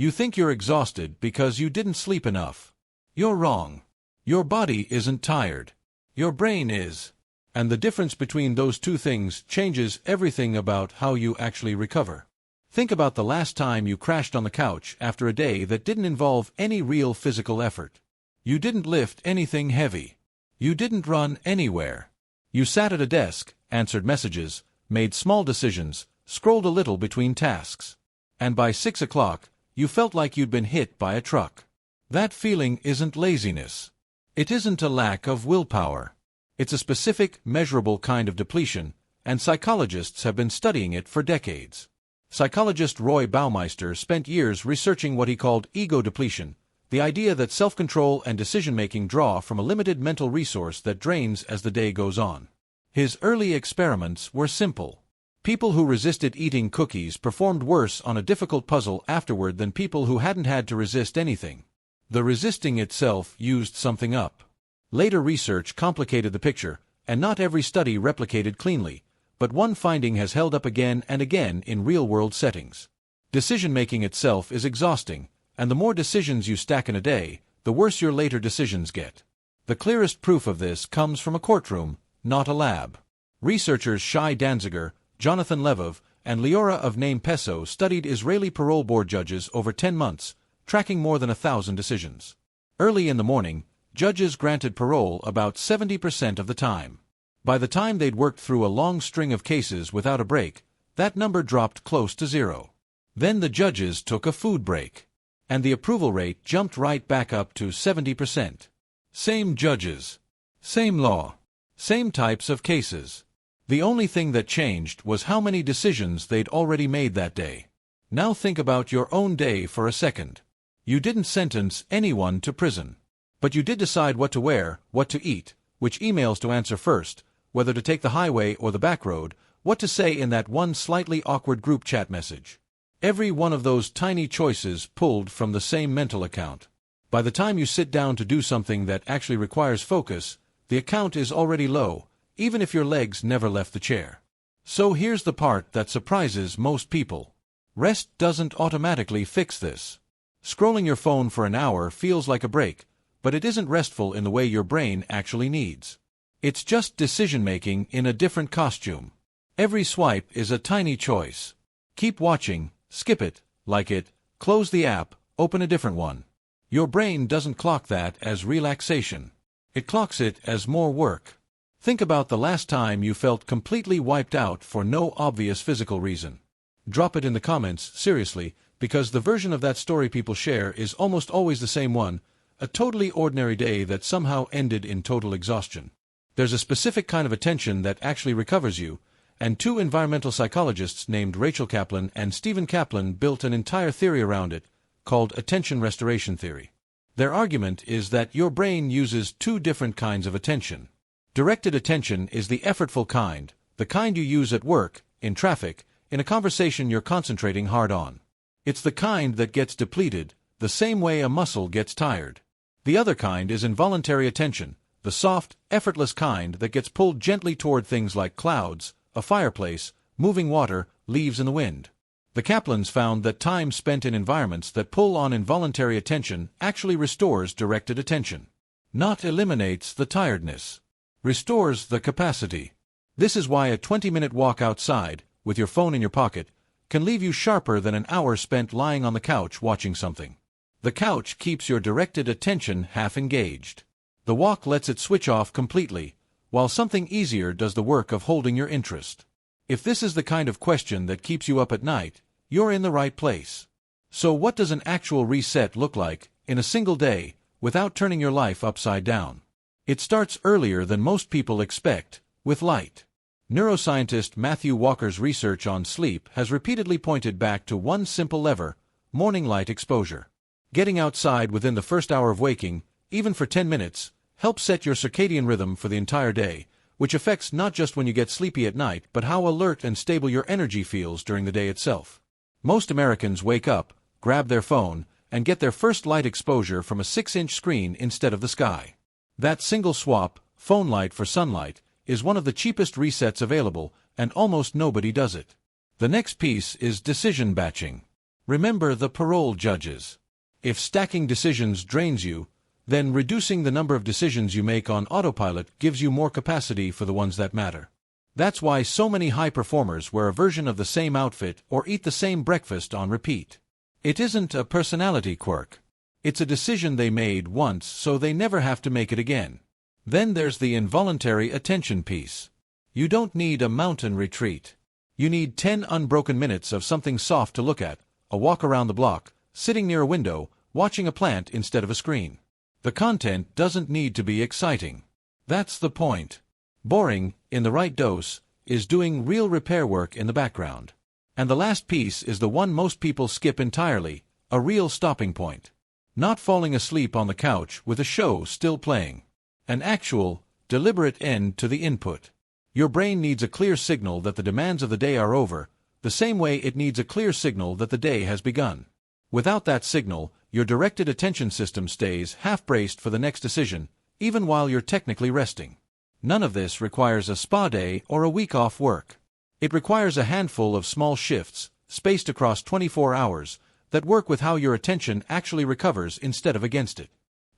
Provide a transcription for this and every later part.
You think you're exhausted because you didn't sleep enough. You're wrong. Your body isn't tired. Your brain is. And the difference between those two things changes everything about how you actually recover. Think about the last time you crashed on the couch after a day that didn't involve any real physical effort. You didn't lift anything heavy. You didn't run anywhere. You sat at a desk, answered messages, made small decisions, scrolled a little between tasks. And by 6 o'clock, you felt like you'd been hit by a truck. That feeling isn't laziness. It isn't a lack of willpower. It's a specific, measurable kind of depletion, and psychologists have been studying it for decades. Psychologist Roy Baumeister spent years researching what he called ego depletion, the idea that self-control and decision-making draw from a limited mental resource that drains as the day goes on. His early experiments were simple. People who resisted eating cookies performed worse on a difficult puzzle afterward than people who hadn't had to resist anything. The resisting itself used something up. Later research complicated the picture, and not every study replicated cleanly, but one finding has held up again and again in real-world settings. Decision-making itself is exhausting, and the more decisions you stack in a day, the worse your later decisions get. The clearest proof of this comes from a courtroom, not a lab. Researchers Shai Danziger, Jonathan Levov, and Leora of Name Peso studied Israeli parole board judges over 10 months, tracking more than 1,000 decisions. Early in the morning, judges granted parole about 70% of the time. By the time they'd worked through a long string of cases without a break, that number dropped close to zero. Then the judges took a food break, and the approval rate jumped right back up to 70%. Same judges, same law, same types of cases. The only thing that changed was how many decisions they'd already made that day. Now think about your own day for a second. You didn't sentence anyone to prison, but you did decide what to wear, what to eat, which emails to answer first, whether to take the highway or the back road, what to say in that one slightly awkward group chat message. Every one of those tiny choices pulled from the same mental account. By the time you sit down to do something that actually requires focus, the account is already low, even if your legs never left the chair. So here's the part that surprises most people. Rest doesn't automatically fix this. Scrolling your phone for an hour feels like a break, but it isn't restful in the way your brain actually needs. It's just decision-making in a different costume. Every swipe is a tiny choice. Keep watching, skip it, like it, close the app, open a different one. Your brain doesn't clock that as relaxation. It clocks it as more work. Think about the last time you felt completely wiped out for no obvious physical reason. Drop it in the comments, seriously, because the version of that story people share is almost always the same one, a totally ordinary day that somehow ended in total exhaustion. There's a specific kind of attention that actually recovers you, and two environmental psychologists named Rachel Kaplan and Stephen Kaplan built an entire theory around it, called attention restoration theory. Their argument is that your brain uses two different kinds of attention. Directed attention is the effortful kind, the kind you use at work, in traffic, in a conversation you're concentrating hard on. It's the kind that gets depleted, the same way a muscle gets tired. The other kind is involuntary attention, the soft, effortless kind that gets pulled gently toward things like clouds, a fireplace, moving water, leaves in the wind. The Kaplans found that time spent in environments that pull on involuntary attention actually restores directed attention. Not eliminates the tiredness. Restores the capacity. This is why a 20-minute walk outside, with your phone in your pocket, can leave you sharper than an hour spent lying on the couch watching something. The couch keeps your directed attention half engaged. The walk lets it switch off completely, while something easier does the work of holding your interest. If this is the kind of question that keeps you up at night, you're in the right place. So what does an actual reset look like, in a single day, without turning your life upside down? It starts earlier than most people expect, with light. Neuroscientist Matthew Walker's research on sleep has repeatedly pointed back to one simple lever: morning light exposure. Getting outside within the first hour of waking, even for 10 minutes, helps set your circadian rhythm for the entire day, which affects not just when you get sleepy at night but how alert and stable your energy feels during the day itself. Most Americans wake up, grab their phone, and get their first light exposure from a 6-inch screen instead of the sky. That single swap, phone light for sunlight, is one of the cheapest resets available, and almost nobody does it. The next piece is decision batching. Remember the parole judges. If stacking decisions drains you, then reducing the number of decisions you make on autopilot gives you more capacity for the ones that matter. That's why so many high performers wear a version of the same outfit or eat the same breakfast on repeat. It isn't a personality quirk. It's a decision they made once so they never have to make it again. Then there's the involuntary attention piece. You don't need a mountain retreat. You need 10 unbroken minutes of something soft to look at, a walk around the block, sitting near a window, watching a plant instead of a screen. The content doesn't need to be exciting. That's the point. Boring, in the right dose, is doing real repair work in the background. And the last piece is the one most people skip entirely, a real stopping point. Not falling asleep on the couch with a show still playing. An actual, deliberate end to the input. Your brain needs a clear signal that the demands of the day are over, the same way it needs a clear signal that the day has begun. Without that signal, your directed attention system stays half-braced for the next decision, even while you're technically resting. None of this requires a spa day or a week off work. It requires a handful of small shifts, spaced across 24 hours, that work with how your attention actually recovers instead of against it.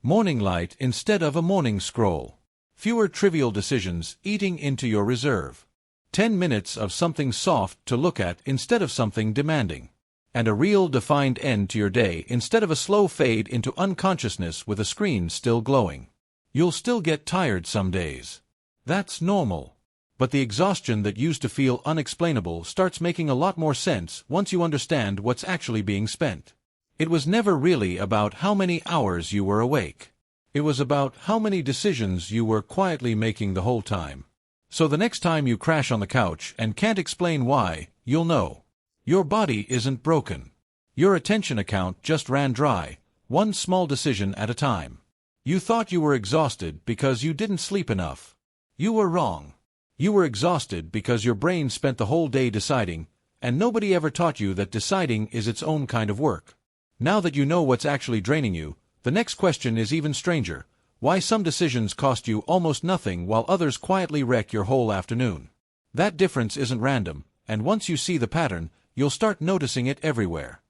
Morning light instead of a morning scroll. Fewer trivial decisions eating into your reserve. 10 minutes of something soft to look at instead of something demanding. And a real defined end to your day instead of a slow fade into unconsciousness with a screen still glowing. You'll still get tired some days. That's normal. But the exhaustion that used to feel unexplainable starts making a lot more sense once you understand what's actually being spent. It was never really about how many hours you were awake. It was about how many decisions you were quietly making the whole time. So the next time you crash on the couch and can't explain why, you'll know. Your body isn't broken. Your attention account just ran dry, one small decision at a time. You thought you were exhausted because you didn't sleep enough. You were wrong. You were exhausted because your brain spent the whole day deciding, and nobody ever taught you that deciding is its own kind of work. Now that you know what's actually draining you, the next question is even stranger: why some decisions cost you almost nothing while others quietly wreck your whole afternoon. That difference isn't random, and once you see the pattern, you'll start noticing it everywhere.